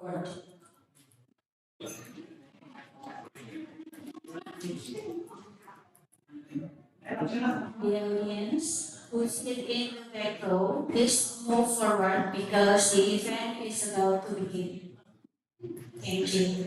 The audience who sit in the back row, please move forward because the event is about to begin. Thank you.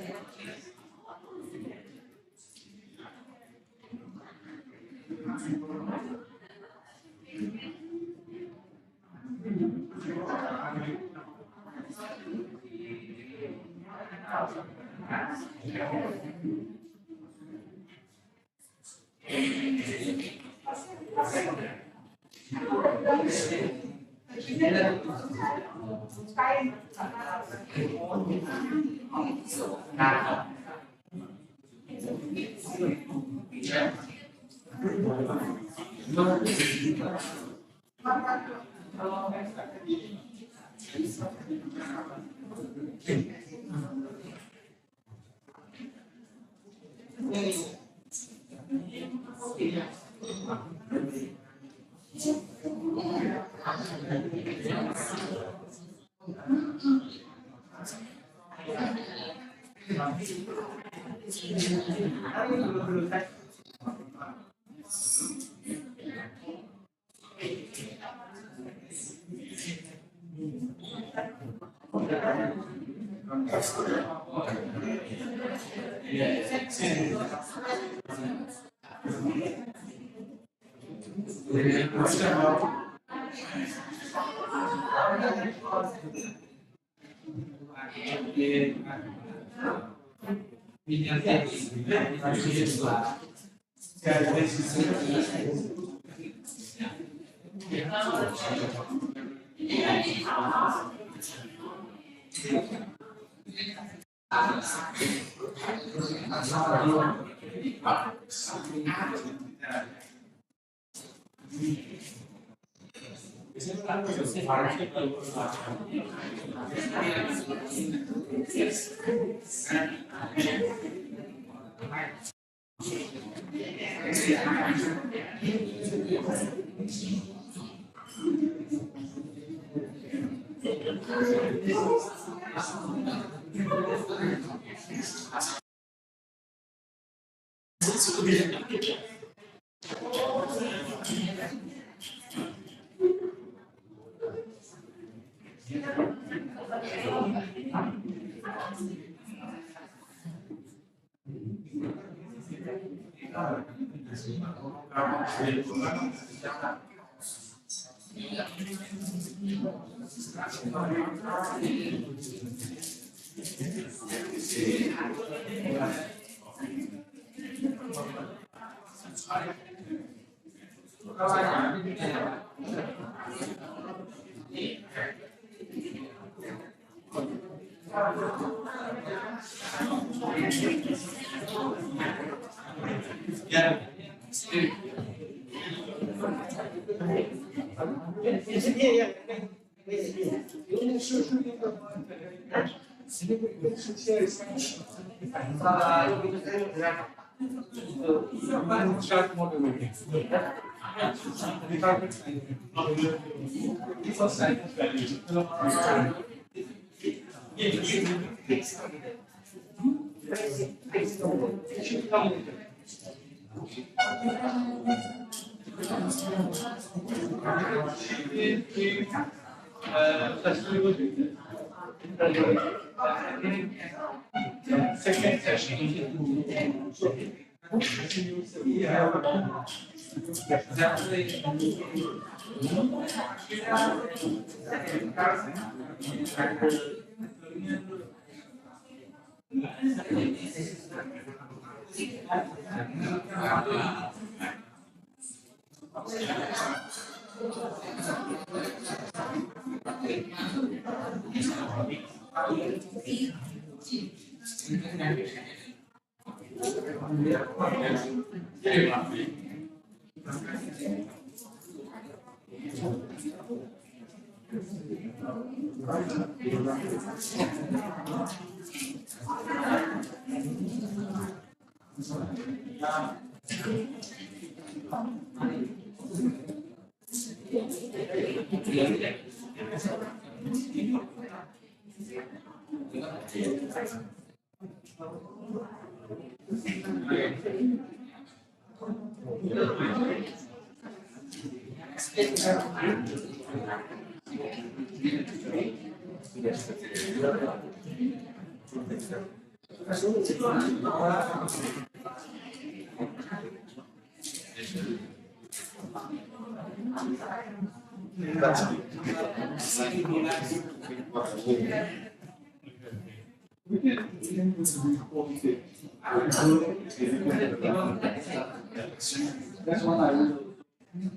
That's one I will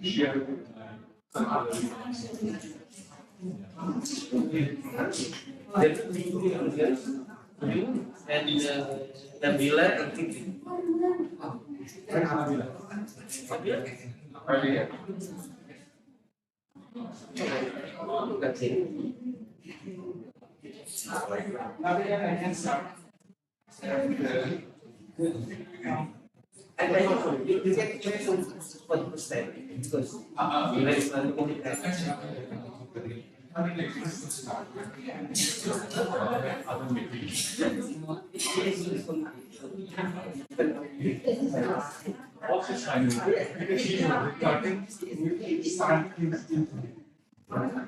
share with and Nabila and Kiki. Earlier. That's it. Nabila and start. And then you get some 1% because you like also China because you know regarding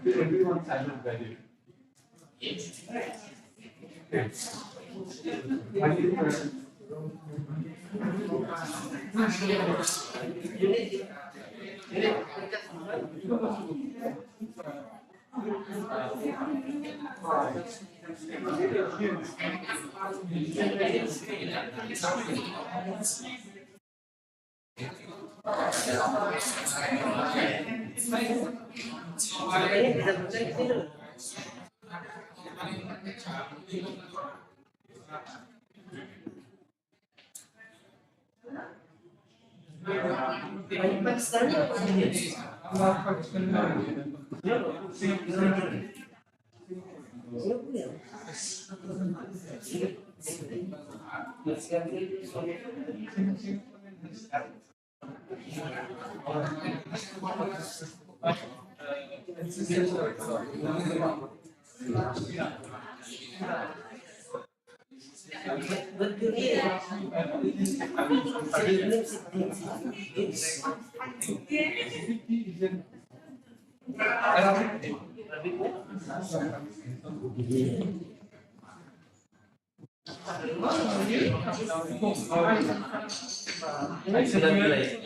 everyone silent value. Yes.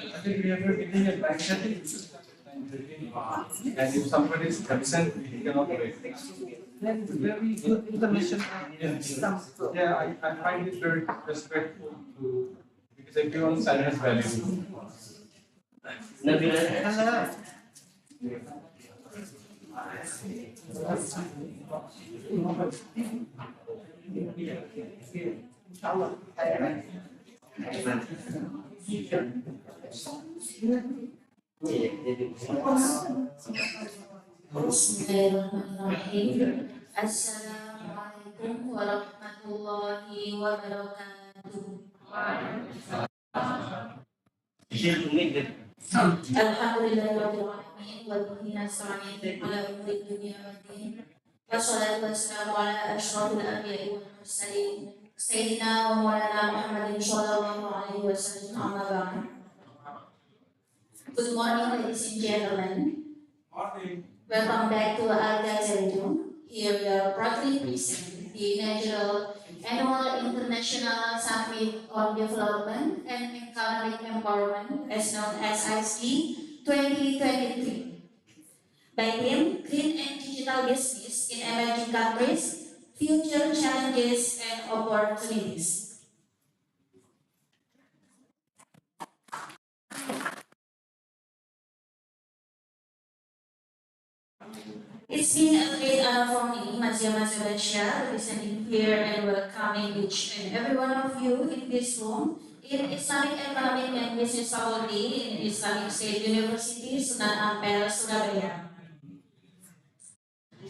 I think we have everything at back setting. And if somebody is absent, we cannot wait. Then very good information. Yeah, I find it very respectful to because everyone's silence value. Hello. Bismillahirrahmanirrahim. Assalamualaikum warahmatullahi wabarakatuh. Alhamdulillahirabbil alamin wa bihi nasta'in ala umuri dunya waddin. Wassalatu wassalamu ala asyrofil anbiya'i wal mursalin sayyidina wa maulana Muhammadin shallallahu alaihi wasallam. Amma ba'd. Good morning, ladies and gentlemen. Welcome back to AISDEE. Here we are proudly present the inaugural Annual International Summit on Development and Economic Empowerment, as known as AISDEE 2023. By theme, Green and Digital Business in Emerging Countries, Future Challenges and Opportunities. It's been a great honor for me, Mazia representing here and welcoming each and every one of you in this room in Islamic Economic and Business Faculty in Islamic State University, Sunan Ampel, Surabaya.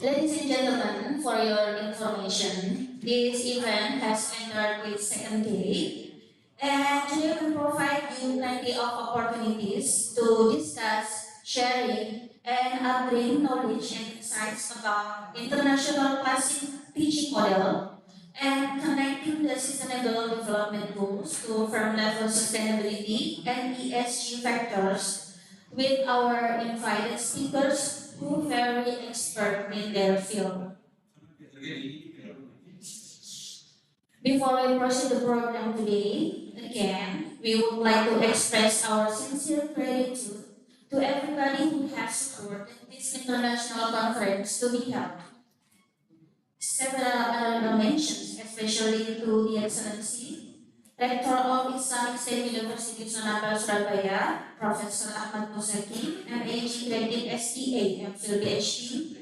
Ladies and gentlemen, for your information, this event has entered its second day, and today we provide you plenty of opportunities to discuss, sharing, and upgrading knowledge and insights about international classic teaching model and connecting the Sustainable Development Goals to firm level sustainability and ESG factors with our invited speakers who very expert in their field. Before we proceed the program today, again, we would like to express our sincere gratitude to everybody who has supported this international conference to be held. Several other mentions, especially to the Excellency, Rector of Islamic State University Sonata, Surabaya, Professor Ahmad Musaki, MAG Graded SEA, MPhil PhD,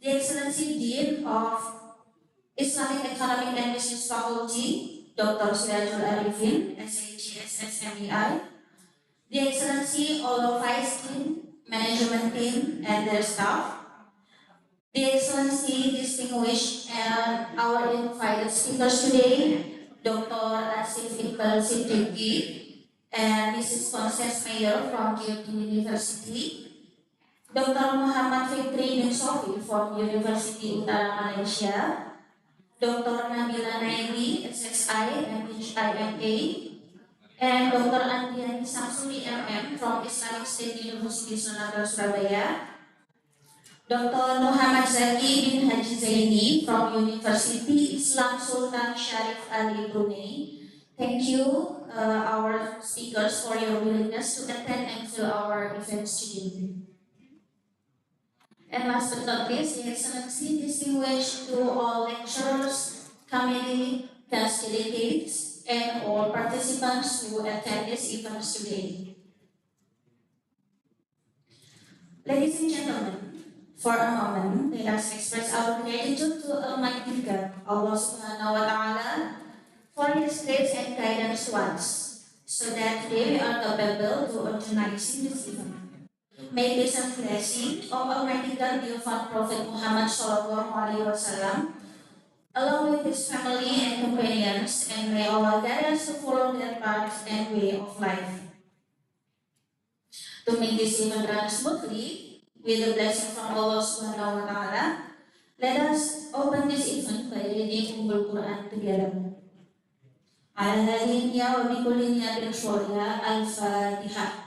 the Excellency Dean of Islamic Economic and Business Faculty, Dr. Sirajul Arifin, SAG the Excellency all of Vice Team, Management Team, and their staff, the Excellency, distinguished and our invited speakers today, Dr. Asif Iqbal Siddiqui and Mrs. Constance Mayor from Kyoto University, Dr. Muhammad Fikri bin Sofi from University Utara Malaysia, Dr. Nabila Naimi, SSI and HIMA, and Dr. Andriani Samsuri MM from Islamic State University Sonata, Surabaya, Dr. Muhammad Zaki bin Haji Zaini from University Islam Sultan Sharif Ali Brunei. Thank you, our speakers, for your willingness to attend and fill our events today. And last but not least, the Excellency, distinguished to all lecturers, committee, guest delegates, and all participants who attend this event today. Ladies and gentlemen, for a moment, let us express our gratitude to Almighty God, Allah Subhanahu wa Ta'ala, for His grace and guidance to us, so that today we are capable to organizing this event. May peace and blessing of Almighty God be upon Prophet Muhammad Sallallahu Alaihi Wasallam, along with his family and companions, and may Allah guide us to follow their paths and way of life. To make this event run smoothly, with the blessing from Allah Subhanahu wa Ta'ala, let us open this event by reading Ummul Quran together. Ala hadhihi niyya wa bi kulli niyyatin shurya al-Fatihah.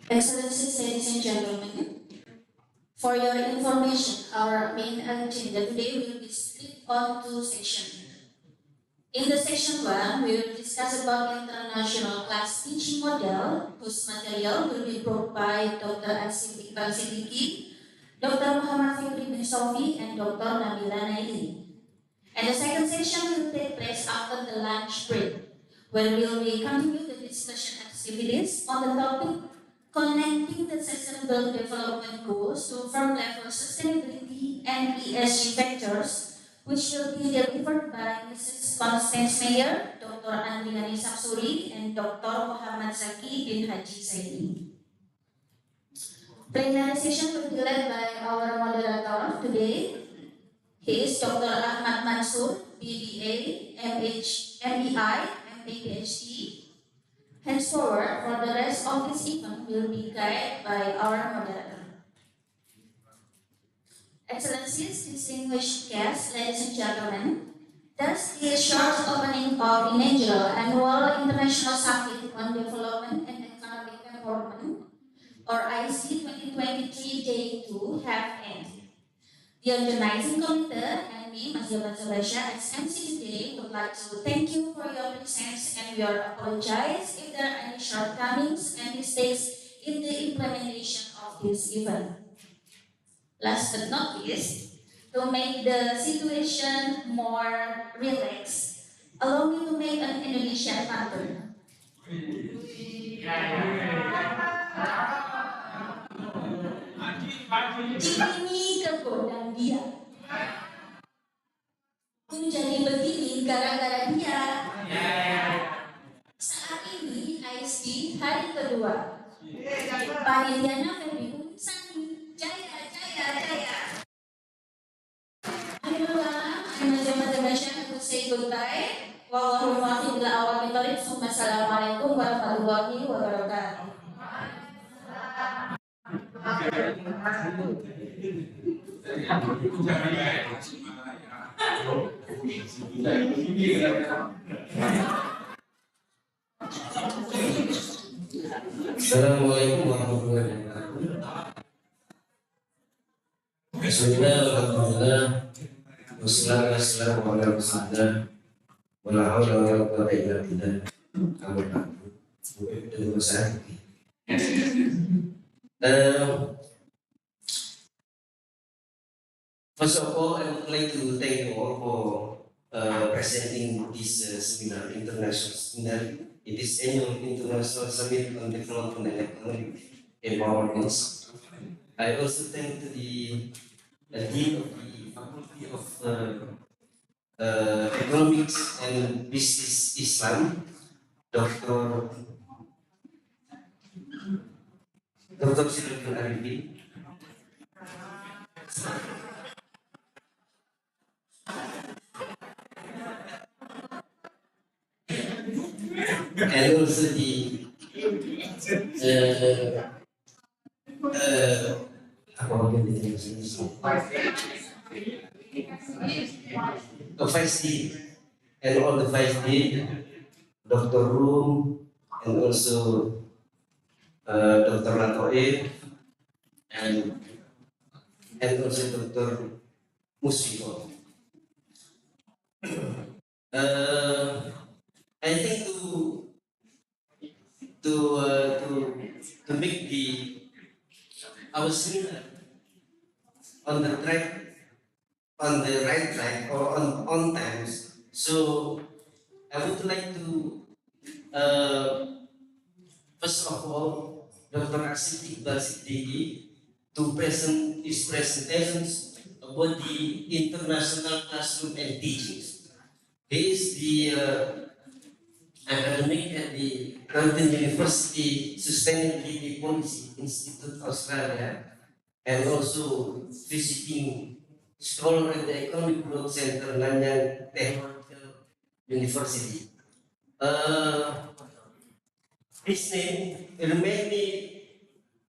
Excellencies, ladies and gentlemen, for your information, our main agenda today will be split on two sections. In the section 1, we will discuss about international class teaching model, whose material will be brought by Dr. Asif Iqbal Siddiqui, Dr. Muhammad Fikri bin Sofi, and Dr. Nabila Naili. And the second section will take place after the lunch break, where we will continue the discussion activities on the topic connecting the Sustainable Development Goals to firm level sustainability and ESG factors, which will be delivered by Mrs. Constance Mayor, Dr. Andriani Samsuri, and Dr. Muhammad Zaki bin Haji Zaini. Plenary session will be led by our moderator today. He is Dr. Ahmad Mansur, BBA, MEI, MA PhD. Henceforward, for the rest of this event will be guided by our moderator. Excellencies, distinguished guests, ladies and gentlemen, thus the short opening of inaugural Annual International Summit on Development and Economic Empowerment, or AISDEE 2023 Day 2, have ended. The organizing committee and me, Mas Jabat Sabasha, as MC today, would like to thank you for your presence, and we apologize if there are any shortcomings and mistakes in the implementation of this event. Last but not least, to make the situation more relaxed, allow me to make an Indonesian pattern. Ini kegodang dia. Aku jadi begini gara-gara dia. Saat ini AISDEE hari kedua. Panitianya Febri Sani. Jaya. Alhamdulillah, I'm Mas Jabat Sabasha to say goodbye. Wallahu muwaffiq ila aqwamit thoriq. Assalamualaikum warahmatullahi wabarakatuh. Assalamualaikum warahmatullahi wabarakatuh. Bismillah, alhamdulillah, wassalamu ala rasulillah, wala hawla wala quwwata illa billah. Amma ba'du. Terima kasih. First of all, I would like to thank you all for presenting this seminar, international seminar. It is annual international summit on development and economic empowerment. I also thank to the dean of the Faculty of Economics and Business Islam, Dr. Siddiqul Arifin. And also the AISDEE and all the AISDEE, Dr. Room, and also Dr. Latoe, and also Dr. Musfiko. I think to make our seminar on the right track or on times. So I would like to first of all Dr. AISDEE to present his presentations about the international classroom and teachings. He is the academic at the Curtin University Sustainability Policy Institute Australia, and also visiting scholar at the Economic Growth Center Nanyang Technological University. His name remained me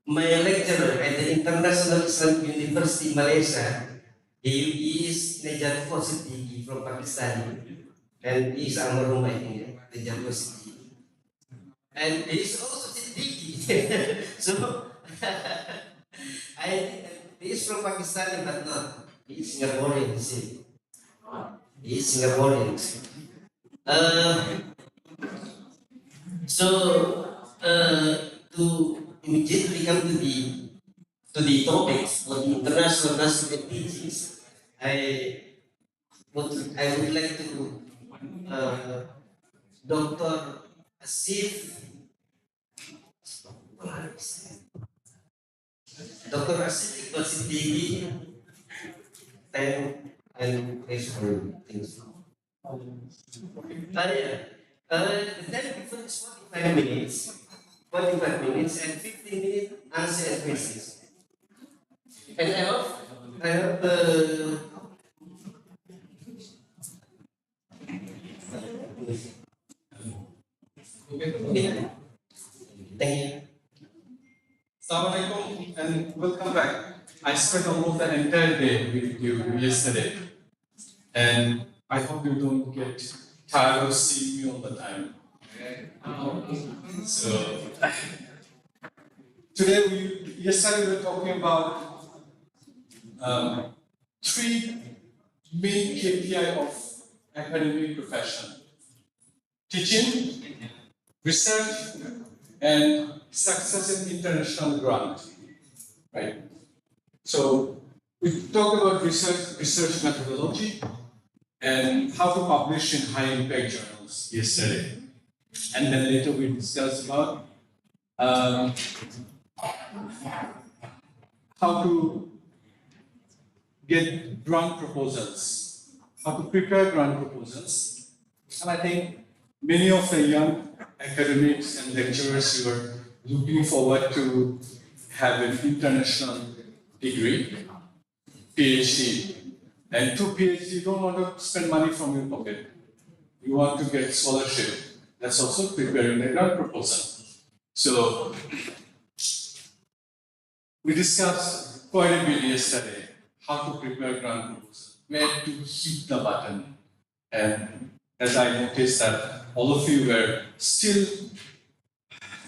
my lecturer at the International Islamic University Malaysia. He is Najat Siddiqui from Pakistan, and he is almarhum, I think, Najat Siddiqui. And he is also Siddiqui. So I think he is from Pakistan, but not. He is Singaporean, you see. He is Singaporean. To immediately come to the topics of the international national teachings, I would like to Dr. Asif Dr. Asif Siddiqui, and raise for things. The time before is 45 minutes and 15 minutes answer and questions. And I have okay. Thank you. Assalamualaikum and welcome back. I spent almost the entire day with you yesterday, and I hope you don't get tired of seeing me all the time. So yesterday we were talking about three main KPI of academic profession: teaching, research, and success in international grant. Right? So we talked about research methodology, and how to publish in high impact journals yesterday. And then later we discussed about how to get grant proposals, how to prepare grant proposals. And I think many of the young academics and lecturers who are looking forward to have an international degree, PhD. And to PhD, you don't want to spend money from your pocket. You want to get scholarship. That's also preparing the grant proposal. So we discussed quite a bit yesterday how to prepare grant proposal, where to hit the button. And as I noticed that all of you were still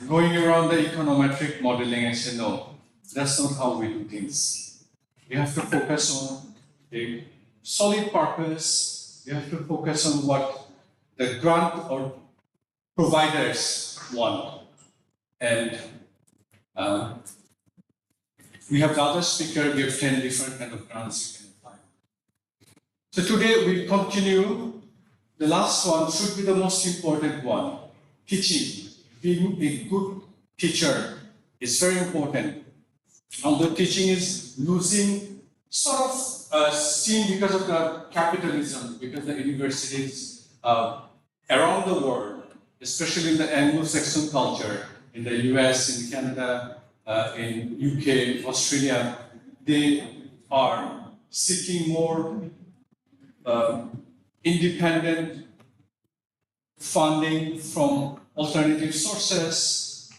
going around the econometric modeling and say, no, that's not how we do things. We have to focus on a solid purpose. We have to focus on what the grant or providers want. And we have the other speaker give 10 different kind of grants you can apply. So today we'll continue. The last one should be the most important one, teaching. Being a good teacher is very important. Although teaching is losing sort of steam because of the capitalism, because the universities around the world, especially in the Anglo-Saxon culture, in the US, in Canada, in UK, Australia, they are seeking more independent funding from alternative sources,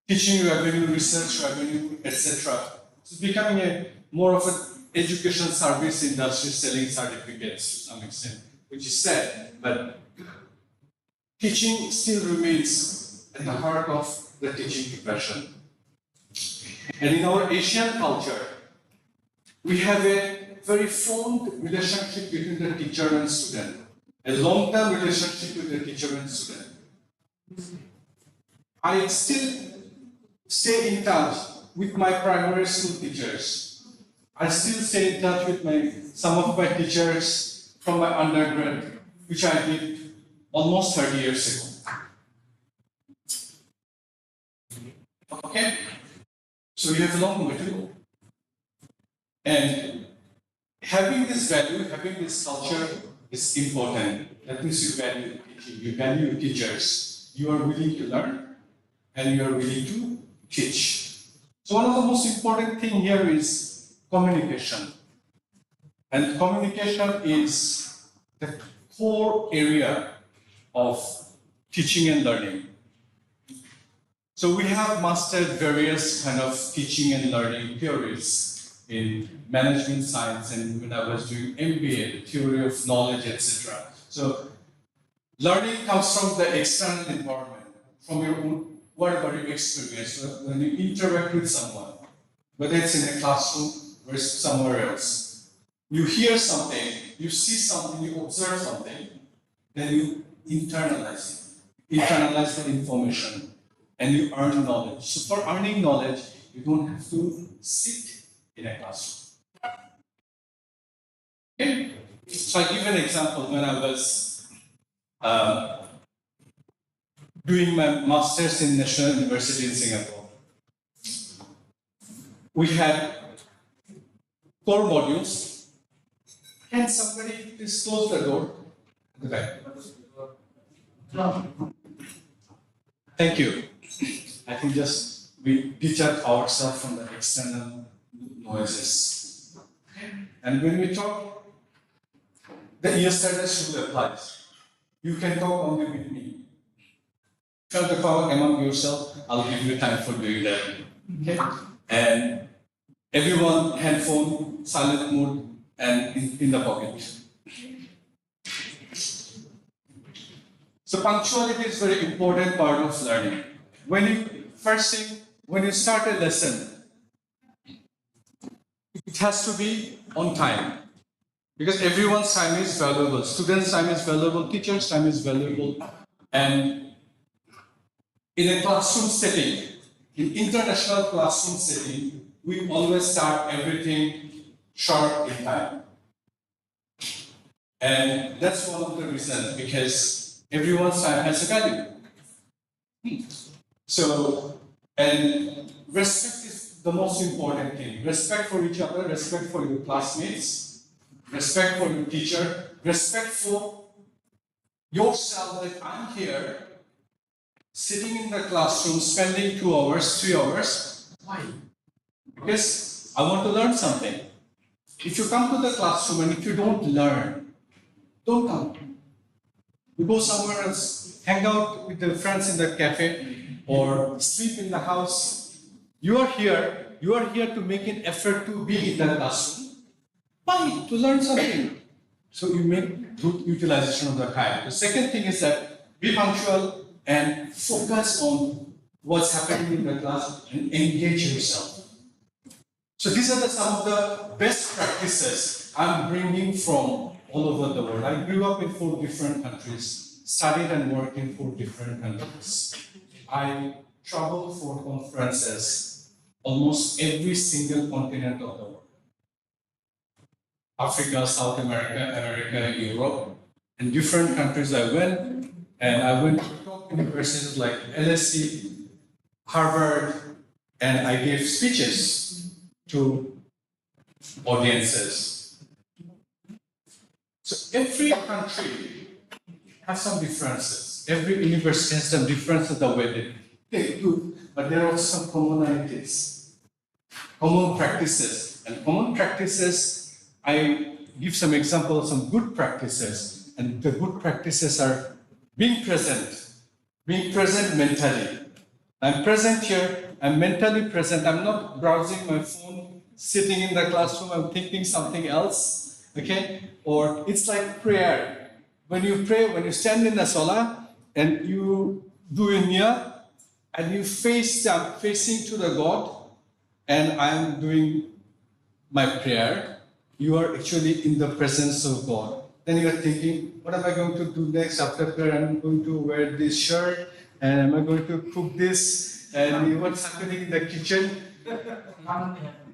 teaching revenue, research revenue, etc. It's becoming a more of an education service industry selling certificates to some extent, which is sad, but teaching still remains at the heart of the teaching profession. And in our Asian culture, we have a very fond relationship between the teacher and student, a long-term relationship with the teacher and student. I still stay in touch with my primary school teachers. I still stay in touch with some of my teachers from my undergrad, which I did almost 30 years ago. Okay? So we have a long way to go. And having this value, having this culture is important. That means you value teaching, you value teachers. You are willing to learn and you are willing to teach. So one of the most important things here is communication. And communication is the core area of teaching and learning. So we have mastered various kind of teaching and learning theories in management science, and when I was doing MBA, the theory of knowledge, etc. So learning comes from the external environment, from your own whatever you experience when you interact with someone, whether it's in a classroom or somewhere else. You hear something, you see something, you observe something, then you internalize it. Internalize the information, and you earn knowledge. So for earning knowledge, you don't have to sit in a classroom. Okay? So I give an example. When I was doing my master's in National University in Singapore, we had 4 modules. Can somebody please close the door at the back? Thank you. I think just we detach ourselves from the external noises. And when we talk, the ESRS rule applies. You can talk only with me. If you want to talk among yourself, I'll give you time for doing that. Okay? And everyone, handphone, silent mode, and in the pocket. So punctuality is a very important part of learning. First thing, when you start a lesson, it has to be on time. Because everyone's time is valuable. Students' time is valuable, teachers' time is valuable. And in a classroom setting, in international classroom setting, we always start everything sharp in time. And that's one of the reasons, because everyone's time has a value. So, and respect is the most important thing. Respect for each other, respect for your classmates, respect for your teacher, respect for yourself that I'm here, sitting in the classroom, spending 2 hours, 3 hours. Why? Because I want to learn something. If you come to the classroom and if you don't learn, don't come. You go somewhere else, hang out with the friends in the cafe, or sleep in the house. You are here to make an effort to be in the classroom. Why? To learn something. So you make good utilization of the time. The second thing is that be punctual and focus on what's happening in the class and engage yourself. So these are some of the best practices I'm bringing from all over the world. I grew up in 4 different countries, studied and worked in 4 different countries. I traveled for conferences almost every single continent of the world. Africa, South America, America, Europe, and different countries I went, and I went to top universities like LSE, Harvard, and I gave speeches to audiences. So every country has some differences. Every university has some differences the way they do, but there are some commonalities, common practices, and common practices. I give some examples, some good practices, and the good practices are being present mentally. I'm present here, I'm mentally present, I'm not browsing my phone, sitting in the classroom, I'm thinking something else, okay? Or it's like prayer. When you pray, when you stand in the salah, and you do your niyyah, and you I'm facing to the God, and I'm doing my prayer, you are actually in the presence of God. Then you are thinking, what am I going to do next after prayer? I'm going to wear this shirt, and am I going to cook this, and what's happening in the kitchen?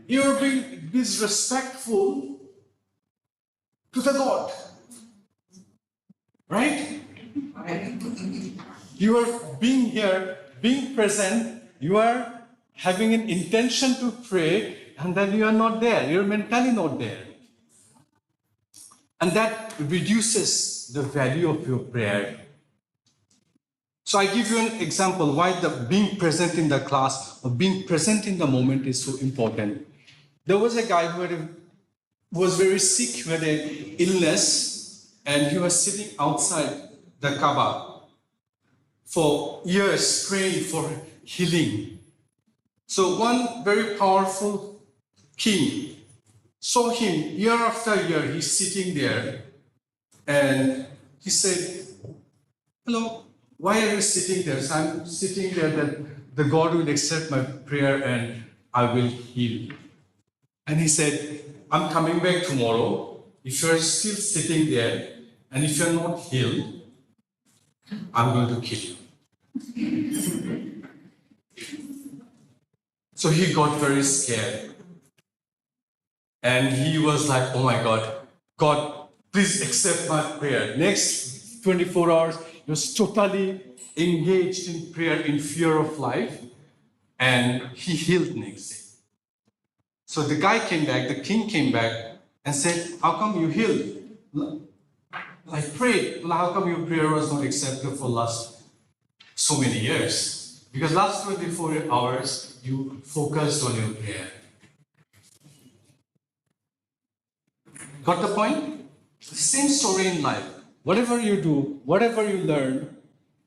You are being disrespectful to the God, right? You are being here, being present, you are having an intention to pray, and then you are not there, you're mentally not there. And that reduces the value of your prayer. So I give you an example why the being present in the class or being present in the moment is so important. There was a guy who was very sick, who had an illness, and he was sitting outside the Kaaba for years praying for healing. So one very powerful king saw him year after year, he's sitting there, and he said, hello, why are you sitting there? So I'm sitting there that the God will accept my prayer and I will heal. And he said, I'm coming back tomorrow. If you're still sitting there and if you're not healed, I'm going to kill you. So he got very scared. And he was like, oh my God, God, please accept my prayer. Next 24 hours, he was totally engaged in prayer in fear of life, and he healed next day. So the guy came back, the king came back and said, how come you healed? I prayed, how come your prayer was not accepted for last so many years? Because last 24 hours, you focused on your prayer. Got the point? The same story in life. Whatever you do, whatever you learn,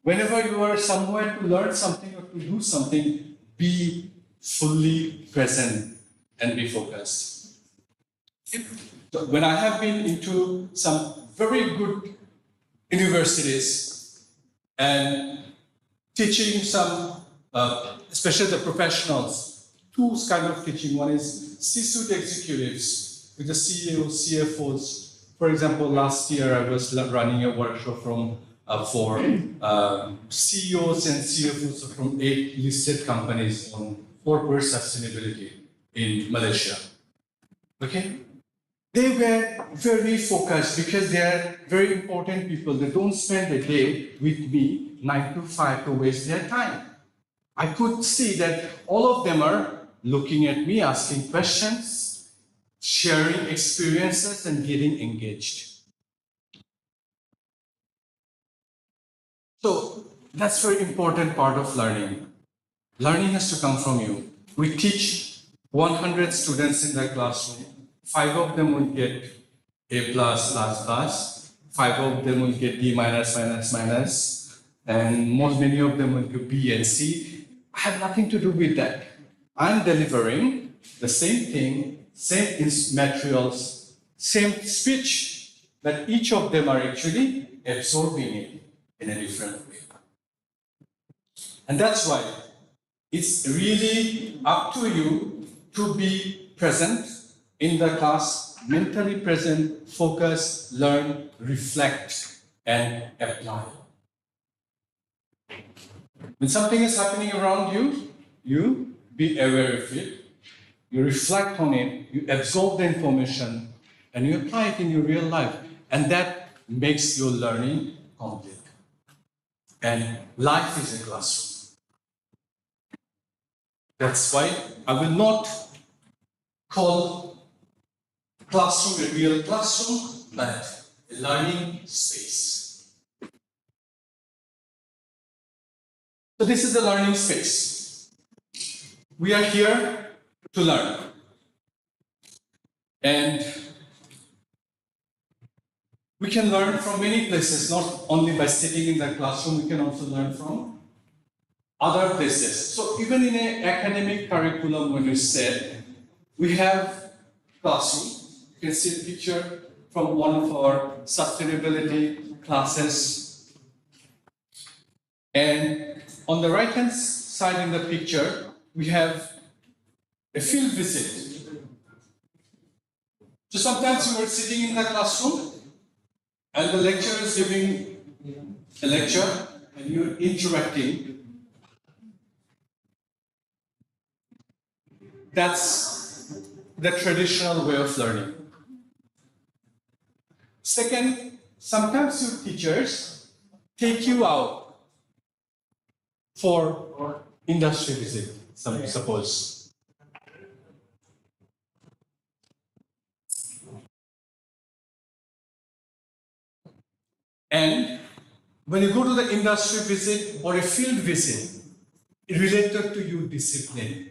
whenever you are somewhere to learn something or to do something, be fully present and be focused. So when I have been into some very good universities and teaching some, especially the professionals, two kind of teaching. One is C-suite executives, with the CEOs, CFOs. For example, last year I was running a workshop for CEOs and CFOs from 8 listed companies on corporate sustainability in Malaysia. Okay? They were very focused because they are very important people. They don't spend a day with me 9 to 5 to waste their time. I could see that all of them are looking at me, asking questions, sharing experiences, and getting engaged. So that's a very important part of learning. Learning has to come from you. We teach 100 students in the classroom. 5 of them will get A+++. 5 of them will get D minus, minus, minus, and many of them will get B and C. I have nothing to do with that. I'm delivering the same thing, same materials, same speech, but each of them are actually absorbing it in a different way. And that's why it's really up to you to be present in the class, mentally present, focus, learn, reflect, and apply. When something is happening around you, you be aware of it, you reflect on it, you absorb the information, and you apply it in your real life. And that makes your learning complete. And life is a classroom. That's why I will not call classroom a real classroom, but a learning space. So this is the learning space. We are here to learn. And we can learn from many places, not only by sitting in the classroom, we can also learn from other places. So even in an academic curriculum, when we said, we have classroom. You can see a picture from one of our sustainability classes. And on the right-hand side in the picture, we have a field visit. So sometimes you are sitting in the classroom and the lecturer is giving a lecture and you're interacting. That's the traditional way of learning. Second, sometimes your teachers take you out for industry visit, suppose. And when you go to the industry visit or a field visit, related to your discipline,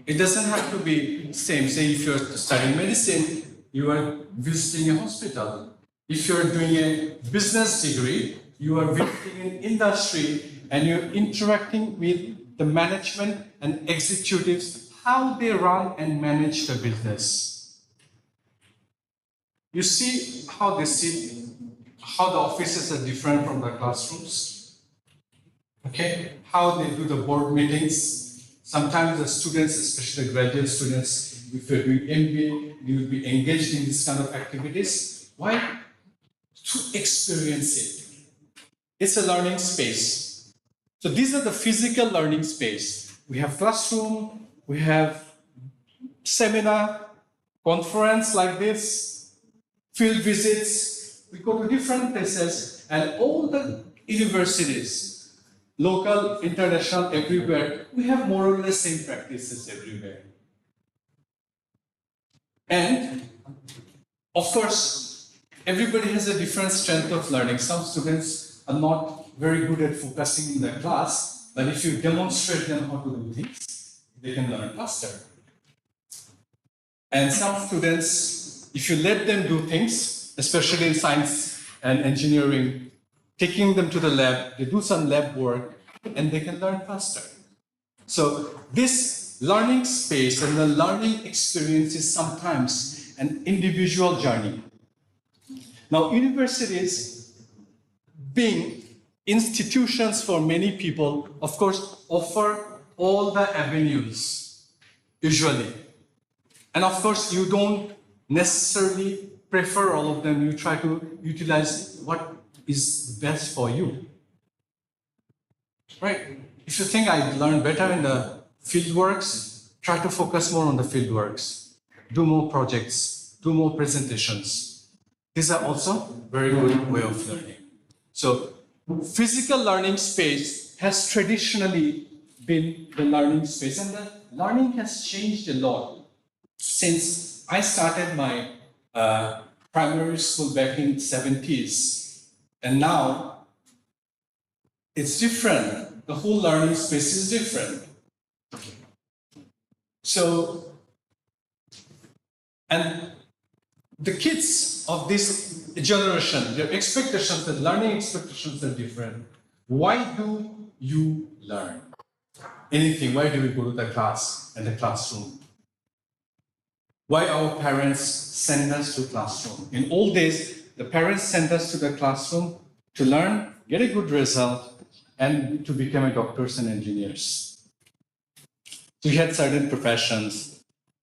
it doesn't have to be same. Say if you're studying medicine, you are visiting a hospital. If you're doing a business degree, you are visiting an industry and you're interacting with the management and executives, how they run and manage the business. You see how they sit, how the offices are different from the classrooms. Okay, how they do the board meetings. Sometimes the students, especially the graduate students, if you're doing MBA, you will be engaged in this kind of activities. Why? To experience it. It's a learning space. So these are the physical learning space. We have classroom, we have seminar, conference like this, field visits. We go to different places and all the universities, local, international, everywhere, we have more or less same practices everywhere. And of course, everybody has a different strength of learning. Some students are not very good at focusing in the class, but if you demonstrate them how to do things, they can learn faster. And some students, if you let them do things, especially in science and engineering, taking them to the lab, they do some lab work, and they can learn faster. So this learning space and the learning experience is sometimes an individual journey. Now, universities, being institutions for many people, of course, offer all the avenues, usually. And of course, you don't necessarily prefer all of them. You try to utilize what is best for you. Right? If you think I learn better in the fieldworks, try to focus more on the fieldworks. Do more projects, do more presentations. These are also very good way of learning. So physical learning space has traditionally been the learning space, and the learning has changed a lot since I started my primary school back in the 70s. And now it's different. The whole learning space is different. So, and the kids of this generation, their expectations, the learning expectations are different. Why do you learn anything? Why do we go to the class and the classroom? Why our parents send us to classroom? In old days, the parents sent us to the classroom to learn, get a good result, and to become a doctors and engineers. So we had certain professions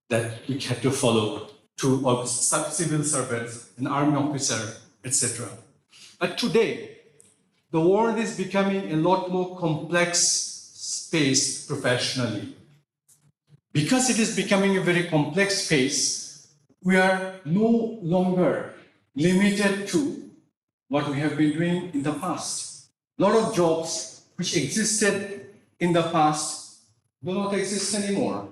that we had to follow, to civil servants, an army officer, etc. But today, the world is becoming a lot more complex space professionally. Because it is becoming a very complex space, we are no longer limited to what we have been doing in the past. A lot of jobs which existed in the past do not exist anymore.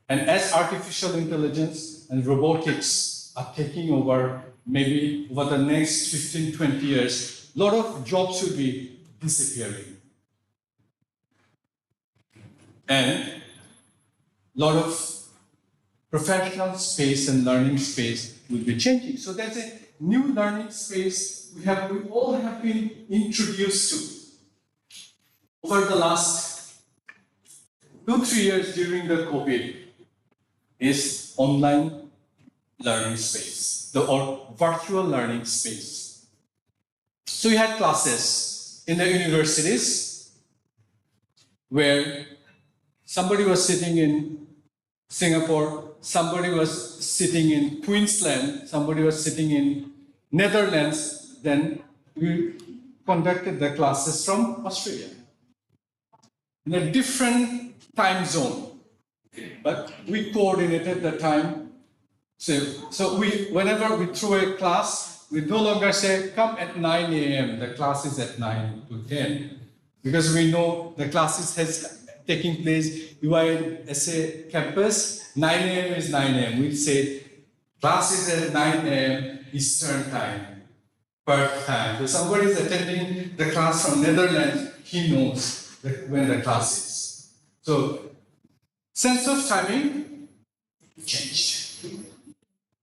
And as artificial intelligence and robotics are taking over, maybe over the next 15, 20 years, a lot of jobs will be disappearing. And a lot of professional space and learning space will be changing. So there's a new learning space we all have been introduced to over the last 2-3 years during the COVID is online learning space, or virtual learning space. So we had classes in the universities where somebody was sitting in Singapore, somebody was sitting in Queensland, somebody was sitting in Netherlands, then we conducted the classes from Australia in a different time zone. But we coordinated the time. So whenever we throw a class, we no longer say, come at 9 a.m., the class is at 9 to 10, because we know the class is taking place. You are in SA campus, 9 a.m. is 9 a.m. We say, class is at 9 a.m. Eastern time, Perth time. So somebody is attending the class from Netherlands, he knows when the class is. So sense of timing changed.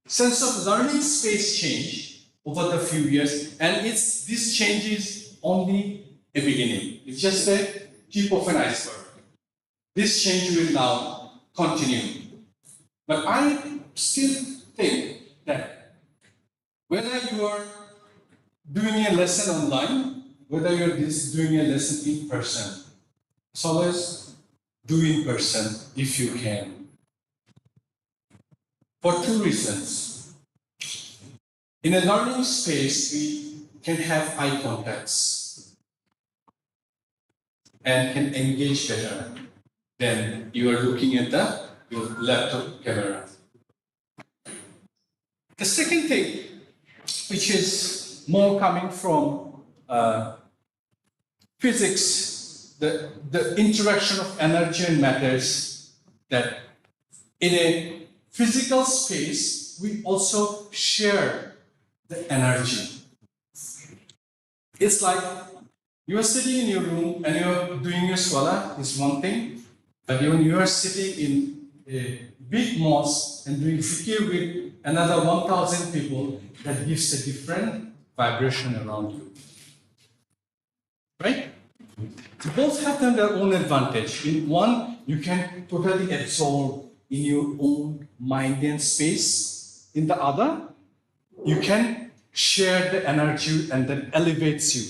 Sense of learning space changed over the few years, and this change is only a beginning. It's just a tip of an iceberg. This change will now continue. But I still think that whether you are doing a lesson online, whether you're doing a lesson in person, it's always do in person if you can. For two reasons. In a learning space, we can have eye contacts and can engage better than you are looking at your laptop camera. The second thing, which is more coming from physics, the interaction of energy and matters, that in a physical space, we also share the energy. It's like you are sitting in your room and you are doing your swala is one thing, but when you are sitting in a big mosque and doing zikr with another 1,000 people, that gives a different vibration around you. Right? So both have their own advantage. In one, you can totally absorb in your own mind and space. In the other, you can share the energy and that elevates you.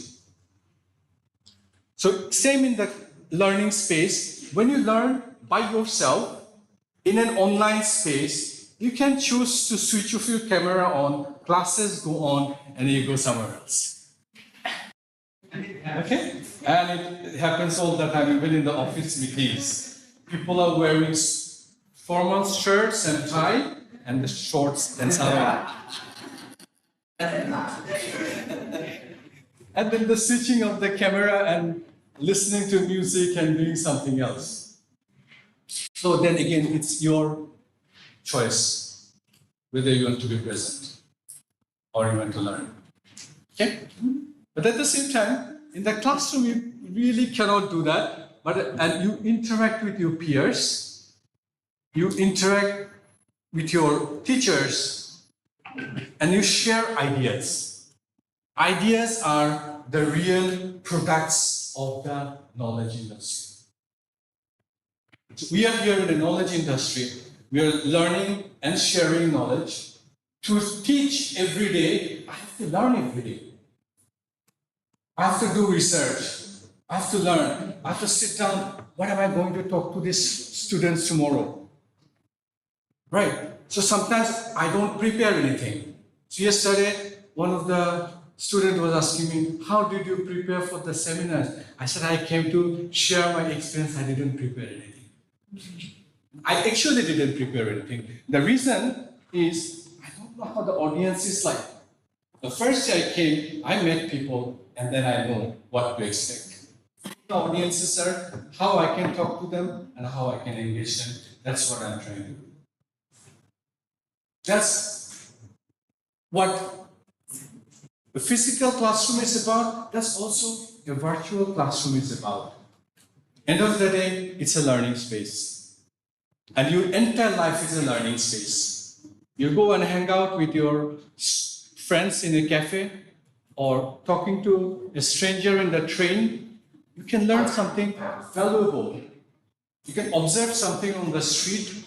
So same in the learning space. When you learn by yourself in an online space, you can choose to switch off your camera on, classes go on, and you go somewhere else. Okay? And it happens all the time, even in the office meetings. People are wearing formal shirts and tie, and the shorts and salary. And then the switching of the camera and listening to music and doing something else. So then again, it's your choice whether you want to be present or you want to learn. Okay? But at the same time, in the classroom, you really cannot do that. And you interact with your peers, you interact with your teachers, and you share ideas. Ideas are the real products of the knowledge industry. So we are here in the knowledge industry. We are learning and sharing knowledge. To teach every day, I have to learn every day. I have to do research. I have to learn. I have to sit down. What am I going to talk to these students tomorrow? Right. So sometimes I don't prepare anything. So yesterday, one of the students was asking me, how did you prepare for the seminars? I said, I came to share my experience. I didn't prepare anything. I actually didn't prepare anything. The reason is, I don't know how the audience is like. The first day I came, I met people, and then I know what to expect. The audiences are, how I can talk to them, and how I can engage them. That's what I'm trying to do. That's what the physical classroom is about. That's also a virtual classroom is about. End of the day, it's a learning space. And your entire life is a learning space. You go and hang out with your friends in a cafe or talking to a stranger in the train, you can learn something valuable. You can observe something on the street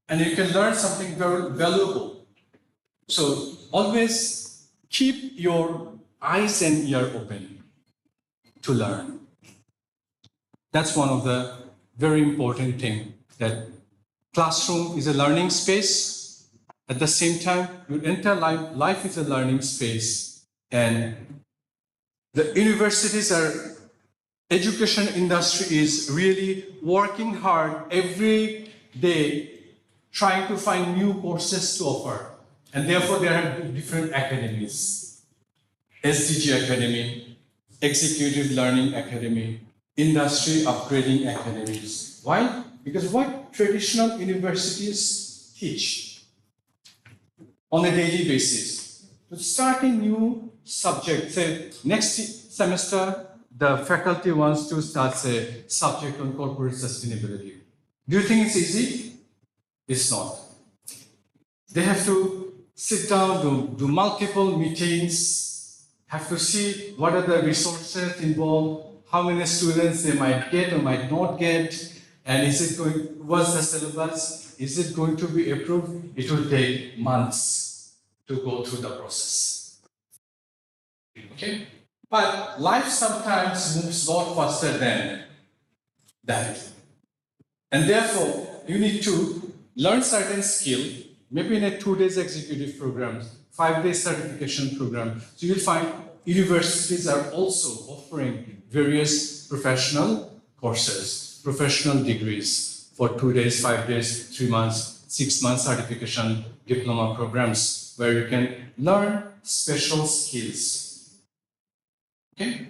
and you can learn something very valuable. So always keep your eyes and ears open to learn. That's one of the very important things, that classroom is a learning space. At the same time, your entire life is a learning space. And the universities are, education industry is really working hard every day trying to find new courses to offer. And therefore there are different academies. SDG Academy, Executive Learning Academy, Industry Upgrading Academies. Why? Because what traditional universities teach on a daily basis. To start a new subject, say next semester, the faculty wants to start a subject on corporate sustainability. Do you think it's easy? It's not. They have to sit down, do multiple meetings, have to see what are the resources involved, how many students they might get or might not get, and is it going, what's the syllabus, is it going to be approved? It will take months to go through the process. Okay? But life sometimes moves a lot faster than that. And therefore, you need to learn certain skill, maybe in a 2 days executive program, 5 days certification program. So you'll find universities are also offering various professional courses, professional degrees for 2 days, 5 days, 3 months, 6 months certification diploma programs where you can learn special skills. Okay?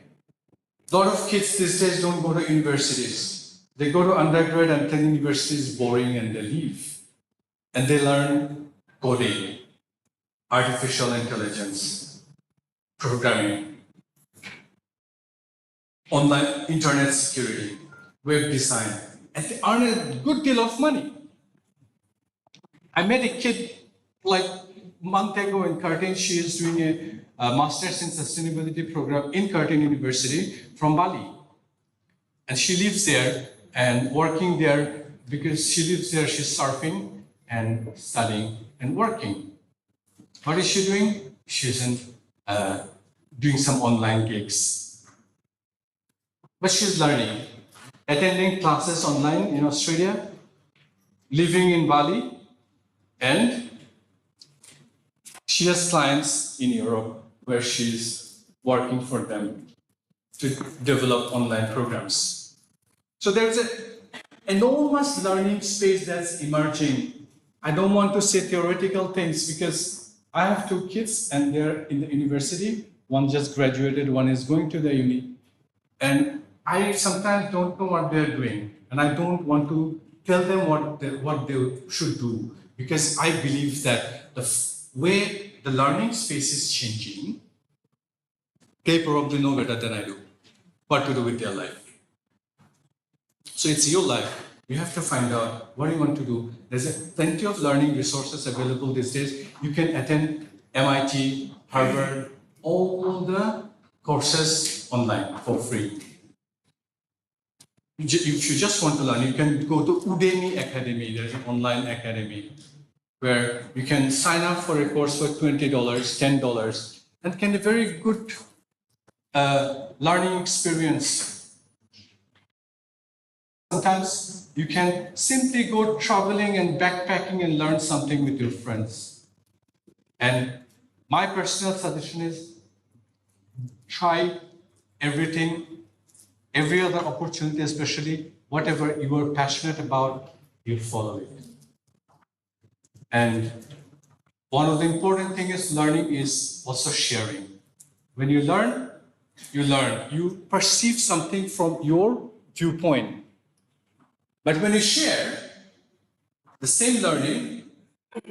A lot of kids these days don't go to universities. They go to undergrad and then university is boring and they leave. And they learn coding, artificial intelligence, programming, online internet security, web design, and they earn a good deal of money. I met a kid like a month ago in Curtin. She is doing a master's in sustainability program in Curtin University from Bali. And she lives there and working there. Because she lives there, she's surfing and studying and working. What is she doing? She's doing some online gigs. But she's learning, attending classes online in Australia, living in Bali, and she has clients in Europe where she's working for them to develop online programs. So there's an enormous learning space that's emerging. I don't want to say theoretical things because I have 2 kids and they're in the university. One just graduated, one is going to the uni. And I sometimes don't know what they're doing. And I don't want to tell them what they should do because I believe that the way the learning space is changing, they probably know better than I do what to do with their life. So it's your life. You have to find out what you want to do. There's plenty of learning resources available these days. You can attend MIT, Harvard, all the courses online for free. If you just want to learn, you can go to Udemy Academy. There's an online academy where you can sign up for a course for $20, $10, and can be a very good learning experience. Sometimes you can simply go traveling and backpacking and learn something with your friends. And my personal suggestion is try everything, every other opportunity, especially whatever you are passionate about, you follow it. And one of the important things is learning is also sharing. When you learn, you learn. You perceive something from your viewpoint. But when you share the same learning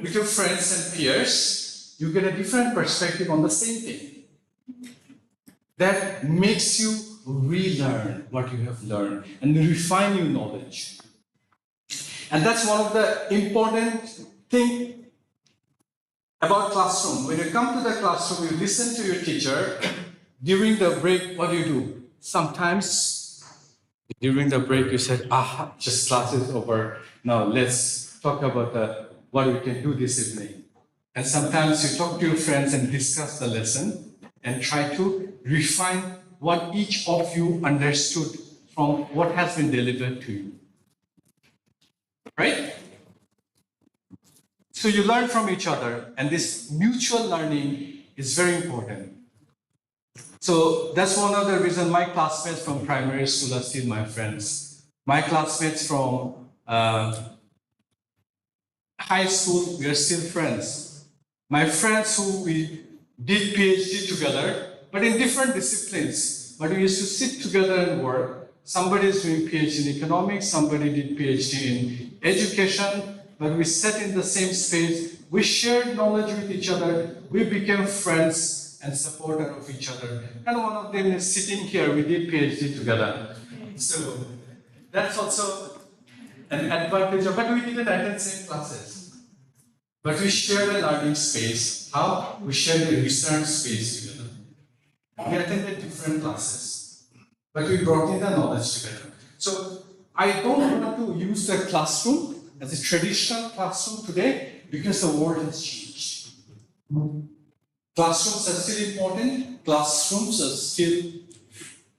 with your friends and peers, you get a different perspective on the same thing. That makes you relearn what you have learned and refine your knowledge. And that's one of the important things about classroom. When you come to the classroom, you listen to your teacher. During the break, what do? Sometimes during the break, you said, just class is over. Now let's talk about what we can do this evening. And sometimes you talk to your friends and discuss the lesson and try to refine what each of you understood from what has been delivered to you. Right? So you learn from each other, and this mutual learning is very important. So that's one of the reasons my classmates from primary school are still my friends. My classmates from high school, we are still friends. My friends who we did PhD together, but in different disciplines. But we used to sit together and work. Somebody is doing PhD in economics, somebody did PhD in education, but we sat in the same space. We shared knowledge with each other. We became friends and supporters of each other. And one of them is sitting here. We did PhD together. So that's also an advantage of, but we didn't attend same classes. But we shared a learning space. How? We shared a research space together. We attended different classes, but we brought in the knowledge together. So I don't want to use the classroom as a traditional classroom today because the world has changed. Classrooms are still important, classrooms are still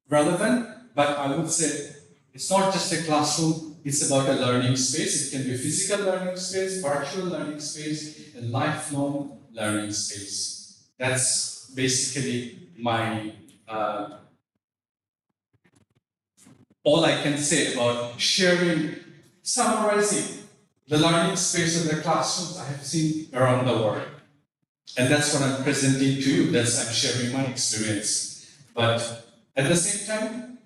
relevant, but I would say it's not just a classroom, it's about a learning space. It can be a physical learning space, virtual learning space, a lifelong learning space. That's basically my all I can say about sharing, summarizing the learning space of the classrooms I have seen around the world. And that's what I'm presenting to you. I'm sharing my experience. But at the same time,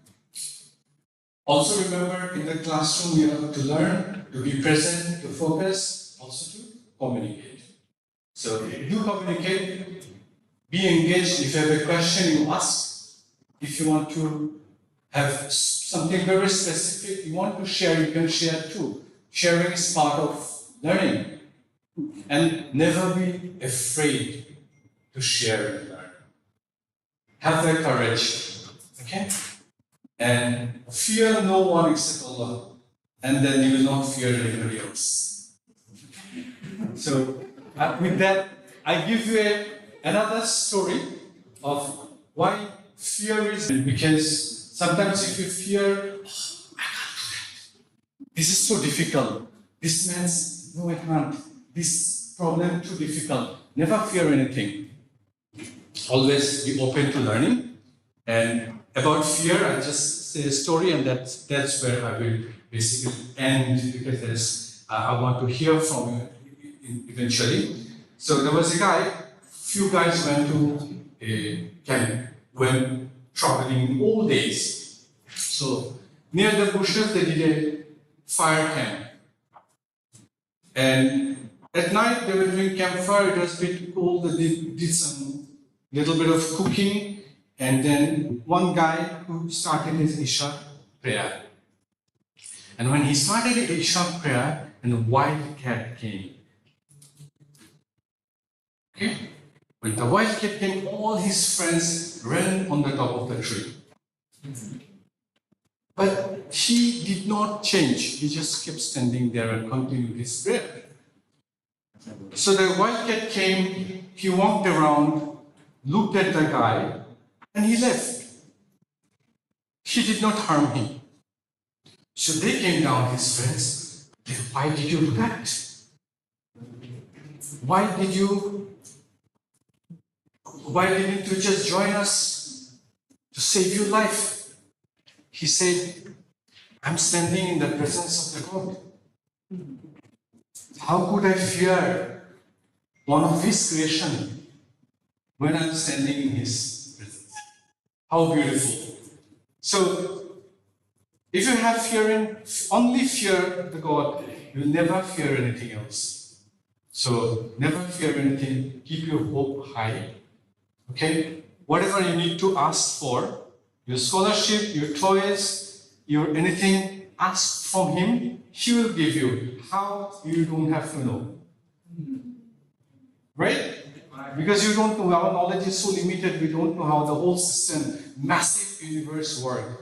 also remember in the classroom you have to learn, to be present, to focus, also to communicate. So do communicate, be engaged. If you have a question, you ask. If you want to have something very specific you want to share, you can share too. Sharing is part of learning. And never be afraid to share and learn. Have the courage, okay? And fear no one except Allah. And then you will not fear anybody else. So, with that, I give you another story of why fear is, because sometimes if you fear, I can't do that. This is so difficult. This means, no, I can't. This problem too difficult. Never fear anything. Always be open to learning. And about fear, I just say a story, and that's where I will basically end, because I want to hear from you eventually. So there was a guy. Few guys went to a camp, went traveling all days. So near the bushes, they did a fire camp. And at night, they were doing campfire. It was a bit cold. They did some little bit of cooking. And then one guy who started his Isha prayer. And when he started his Isha prayer, and a wild cat came. Okay? When the wildcat came, all his friends ran on the top of the tree. But he did not change. He just kept standing there and continued his prayer. So the wildcat came, he walked around, looked at the guy, and he left. He did not harm him. So they came down, his friends. Why did you do that? Why didn't you just join us to save your life? He said, I'm standing in the presence of the God. How could I fear one of his creation when I'm standing in his presence? How beautiful. So, if you have only fear the God, you'll never fear anything else. So, never fear anything. Keep your hope high. Okay? Whatever you need to ask for, your scholarship, your toys, your anything, ask from him. He will give you. How? You don't have to know. Right? Because you don't know, our knowledge is so limited, we don't know how the whole system, massive universe works.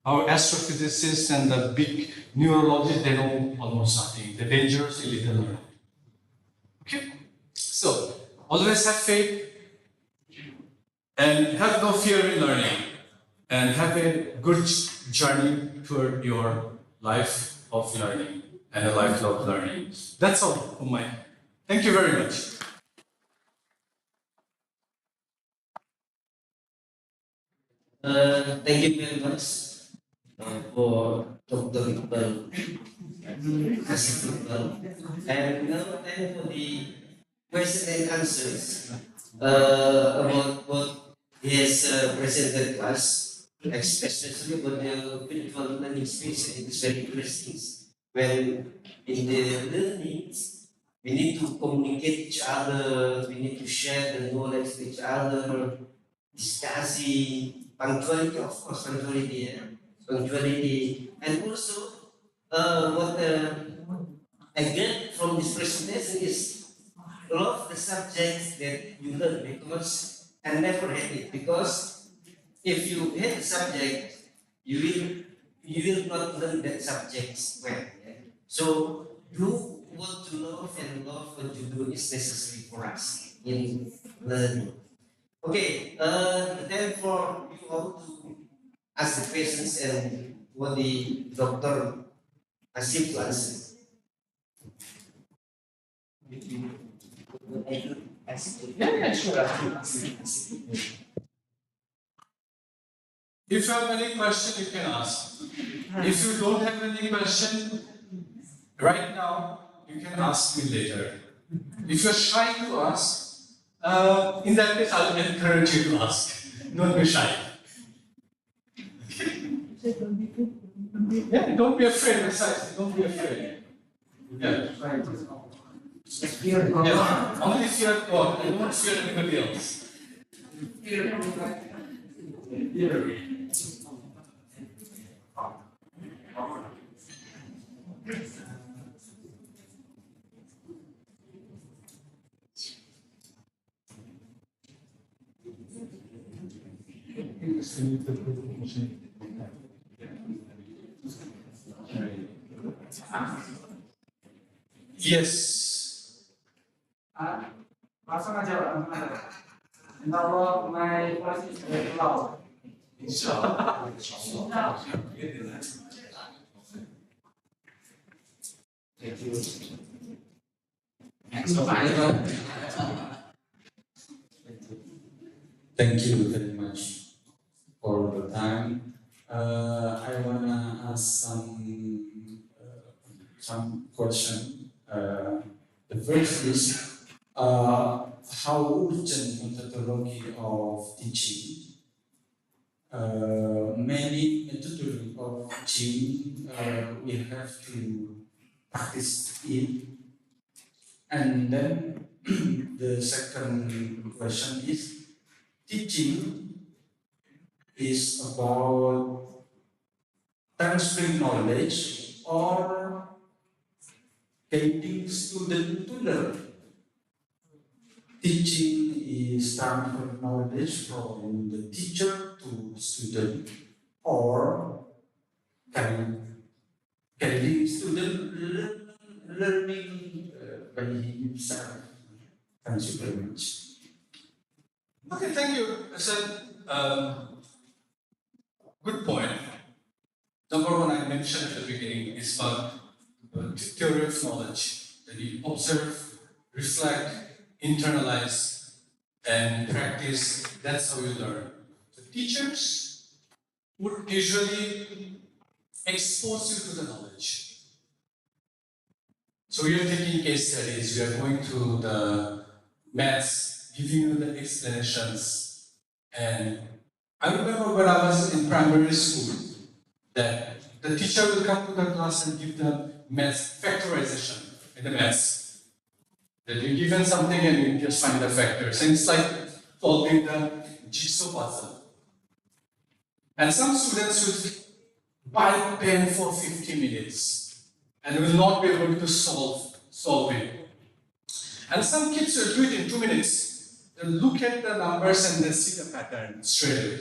Our astrophysicists and the big neurologists, they know almost nothing. The dangerously little. Okay? So, always have faith and have no fear in learning and have a good journey toward your life of learning and a life of learning. That's all from my. Thank you very much. Thank you very much for Dr. Iqbal, Asif Iqbal. And now time for the question and answers about what he has presented to us, especially about the virtual learning space. It is very interesting. When in the learning, we need to communicate each other, we need to share the knowledge with each other, discussing, punctuality, of course, punctuality, yeah. Punctuality, and also what I get from this presentation is love the subjects that you learn because and never hate it, because if you hate the subject, you will not learn that subject well. Yeah? So do what you love and love what you do is necessary for us in learning. Okay, then for you all to ask the questions and what the doctor Asif to answer. Yeah, sure. If you have any question, you can ask. If you don't have any question right now, you can ask me later. If you're shy to ask, in that case, I'll encourage you to ask. Don't be shy. Yeah, don't be afraid. Besides, don't be afraid. Yeah. Yeah. Only fear God. I don't fear anybody else. Yes. Langsung aja Pak, langsung aja. Insya Allah my voice is very loud. Thank you very much for the time. I wanna ask some question. The first is how urgent methodology of teaching. Many methodology of teaching we have to practice it. And then the second question is teaching is about transferring knowledge or guiding student to learn. teaching is transfer knowledge from the teacher to student, or can the student learning by himself? Thank you very much. Okay, thank you. That's a good point. Number one, I mentioned at the beginning is about theory of knowledge. That you observe, reflect, internalize, and practice. That's how you learn. The teachers would usually expose you to the knowledge. So you're taking case studies, you are going through the maths, giving you the explanations. And I remember when I was in primary school, that the teacher will come to the class and give the maths factorization in the maths. That you're given something and you just find the factors. And it's like solving the jigsaw puzzle. And some students will buy pen for 50 minutes and will not be able to solve it. And some kids will do it in 2 minutes. They'll look at the numbers and they'll see the pattern straight away.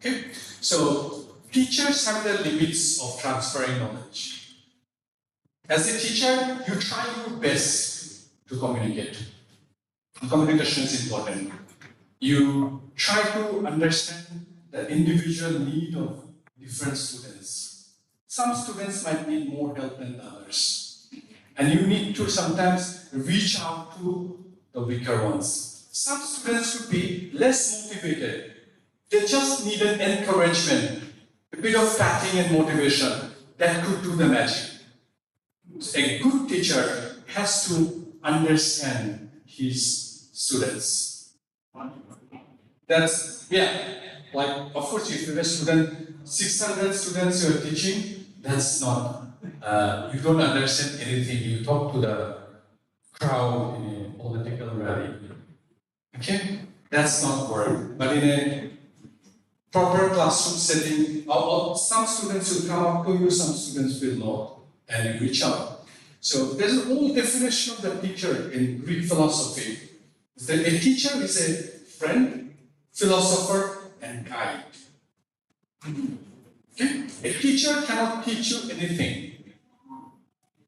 Okay? So teachers have the limits of transferring knowledge. As a teacher, you try your best to communicate. Communication is important. You try to understand the individual need of different students. Some students might need more help than others. And you need to sometimes reach out to the weaker ones. Some students would be less motivated. They just need an encouragement, a bit of patting and motivation that could do the magic. A good teacher has to understand his students. That's, like, of course, if you're a student, 600 students you're teaching, that's not, you don't understand anything. You talk to the crowd in a political rally. Okay? That's not work. But in a proper classroom setting, some students will come up to you, some students will not, and you reach out. So there's a whole definition of the teacher in Greek philosophy. That a teacher is a friend, philosopher, and guide. Okay? A teacher cannot teach you anything.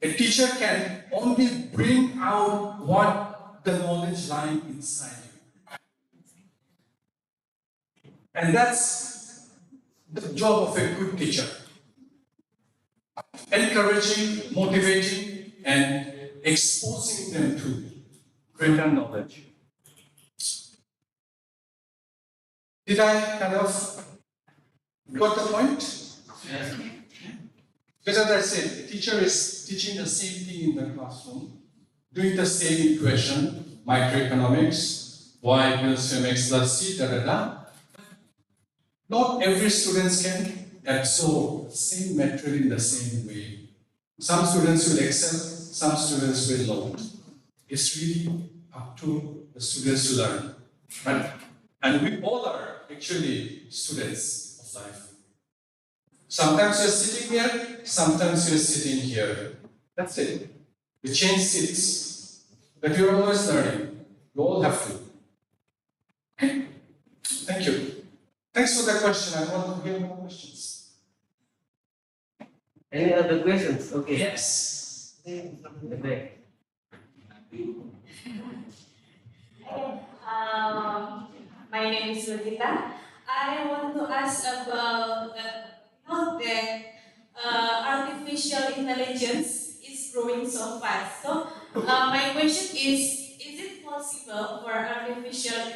A teacher can only bring out what the knowledge lying inside you. And that's the job of a good teacher. Encouraging, motivating, and exposing them to greater knowledge. Did I kind of got the point? Yes. Because as I said, the teacher is teaching the same thing in the classroom, doing the same equation, microeconomics, y equals mx plus c, Not every student can absorb the same material in the same way. Some students will excel, some students will not. It's really up to the students to learn. Right? And we all are actually students of life. Sometimes you're sitting here, sometimes you're sitting here. That's it. We change seats. But you're always learning. You all have to. Okay? Thank you. Thanks for that question. I want to hear more questions. Any other questions? Okay. Yes. Okay. My name is Lutita. I want to ask about that artificial intelligence is growing so fast. So my question is it possible for artificial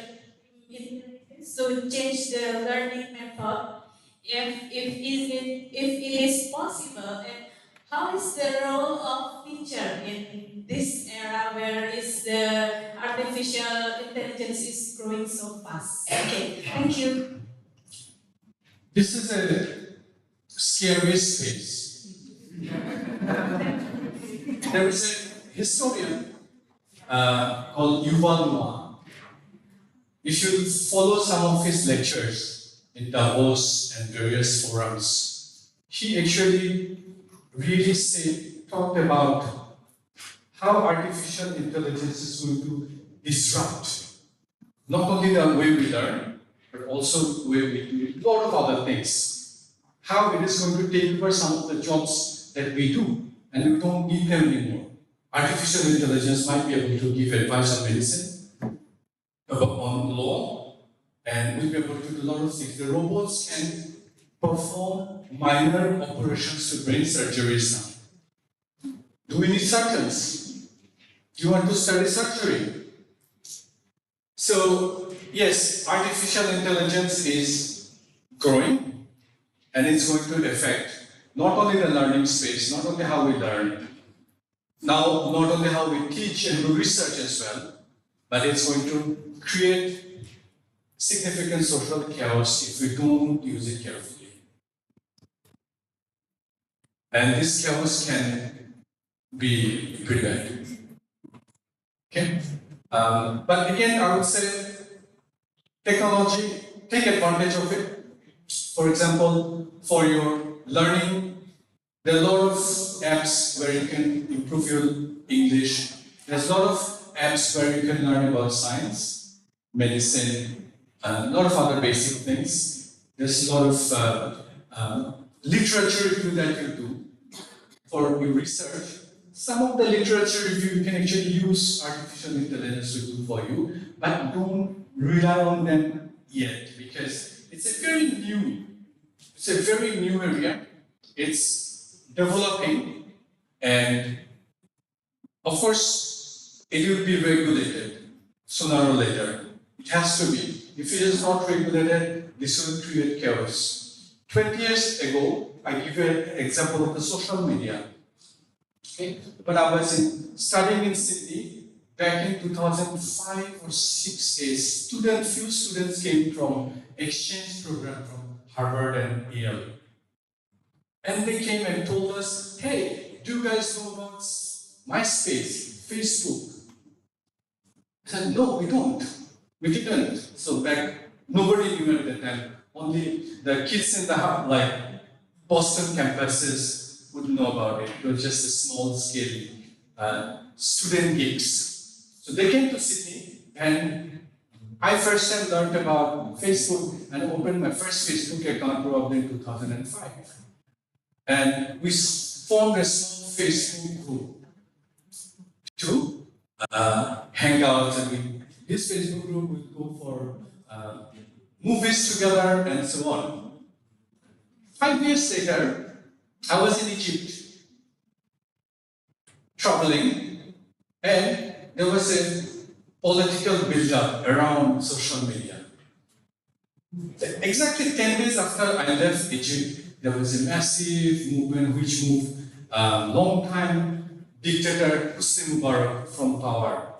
intelligence to change the learning method? If it is possible, and how is the role of teacher in this era where is the artificial intelligence is growing so fast? Okay, thank you. This is a scary space. There is a historian called Yuval Noah. If you follow some of his lectures in Davos and various forums, he actually really talked about how artificial intelligence is going to disrupt not only the way we learn, but also the way we do a lot of other things. How it is going to take over some of the jobs that we do, and we don't need them anymore. Artificial intelligence might be able to give advice on medicine, on law, and we'll be able to do a lot of things. The robots can perform minor operations to brain surgeries now. Do we need surgeons? Do you want to study surgery? So, yes, artificial intelligence is growing, and it's going to affect not only the learning space, not only how we learn, now not only how we teach and do research as well, but it's going to create significant social chaos if we don't use it carefully. And this chaos can be pretty bad. Okay? But again, I would say technology, take advantage of it. For example, for your learning, there are a lot of apps where you can improve your English. There's a lot of apps where you can learn about science, medicine, a lot of other basic things. There's a lot of literature review that you do for your research. Some of the literature review you can actually use artificial intelligence to do for you, but don't rely on them yet because it's a very new area. It's developing, and of course, it will be regulated sooner or later. It has to be. If it is not regulated, this will create chaos. 20 years ago, I give you an example of the social media. Okay? But I was studying in Sydney back in 2005 or 6. Few students came from exchange program from Harvard and Yale. And they came and told us, hey, do you guys know about MySpace, Facebook? I said, no, we don't. We didn't. So back, nobody knew at that time. Only the kids in the Boston campuses would know about it. It was just a small scale student gigs. So they came to Sydney, and I first time learned about Facebook and opened my first Facebook account probably in 2005. And we formed a small Facebook group to hang out. And this Facebook group would go for movies together and so on. 5 years later, I was in Egypt traveling, and there was a political build-up around social media. Exactly 10 days after I left Egypt, there was a massive movement which moved long-time dictator Hosni Mubarak from power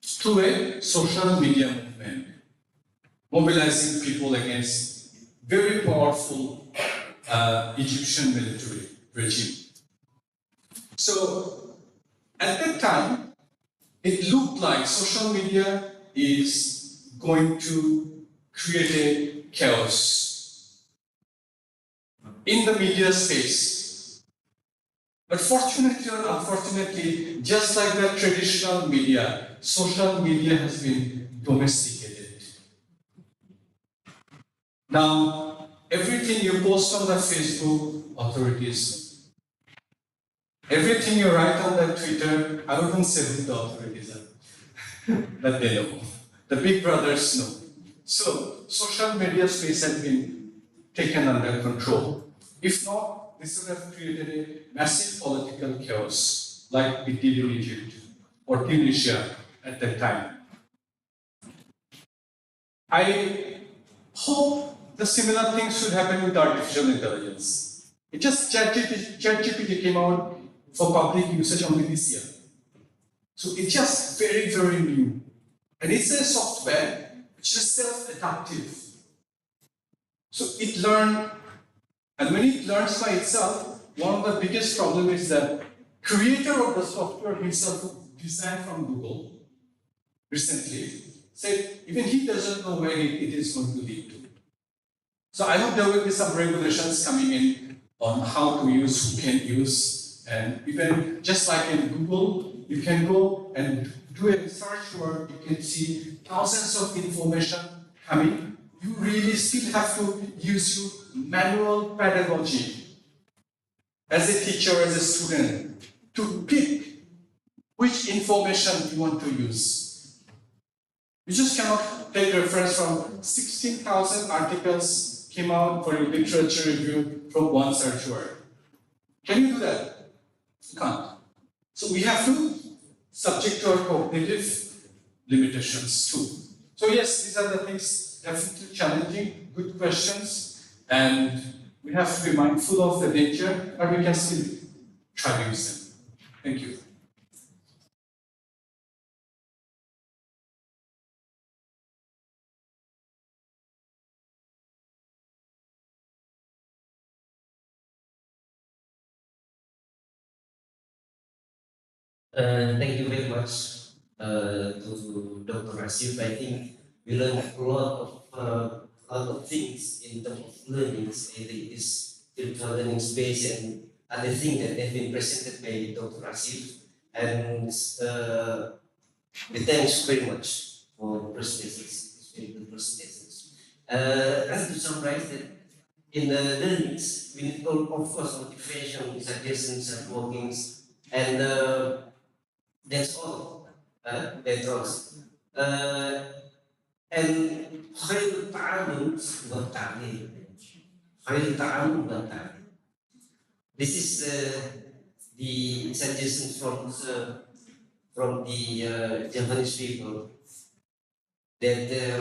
through a social media movement, mobilizing people against very powerful Egyptian military regime. So at that time, it looked like social media is going to create a chaos in the media space. But fortunately or unfortunately, just like the traditional media, social media has been domesticated. Now, everything you post on the Facebook, authorities. Everything you write on the Twitter, I wouldn't say who the authorities are, but they know. The big brothers know. So, social media space has been taken under control. If not, this would have created a massive political chaos, like we did in Egypt or Tunisia at that time. I hope the similar things should happen with artificial intelligence. It just ChatGPT came out for public usage only this year. So it's just very, very new. And it's a software which is self-adaptive. So it learned, and when it learns by itself, one of the biggest problems is that creator of the software himself, who designed from Google recently, said even he doesn't know where it is going to lead to. So I hope there will be some regulations coming in on how to use, who can use, And even just like in Google, you can go and do a search where you can see thousands of information coming. You really still have to use your manual pedagogy as a teacher, as a student, to pick which information you want to use. You just cannot take reference from 16,000 articles came out for your literature review from one search word. Can you do that? You can't. So we have to subject to our cognitive limitations too. So yes, these are the things definitely challenging, good questions, and we have to be mindful of the danger, but we can still try to use them. Thank you. Thank you very much to Dr. Asif. I think we learned a lot of things in terms of learnings in this virtual learning space and other things that have been presented by Dr. Asif. And we thanks very much for presentations, very good presentations. And to summarize that in the learnings, we need of course motivation, suggestions, and workings, and that's all. That's all. And خير التعلم هو التعليم. خير التعلم هو التعليم. This is the suggestion from the Japanese people that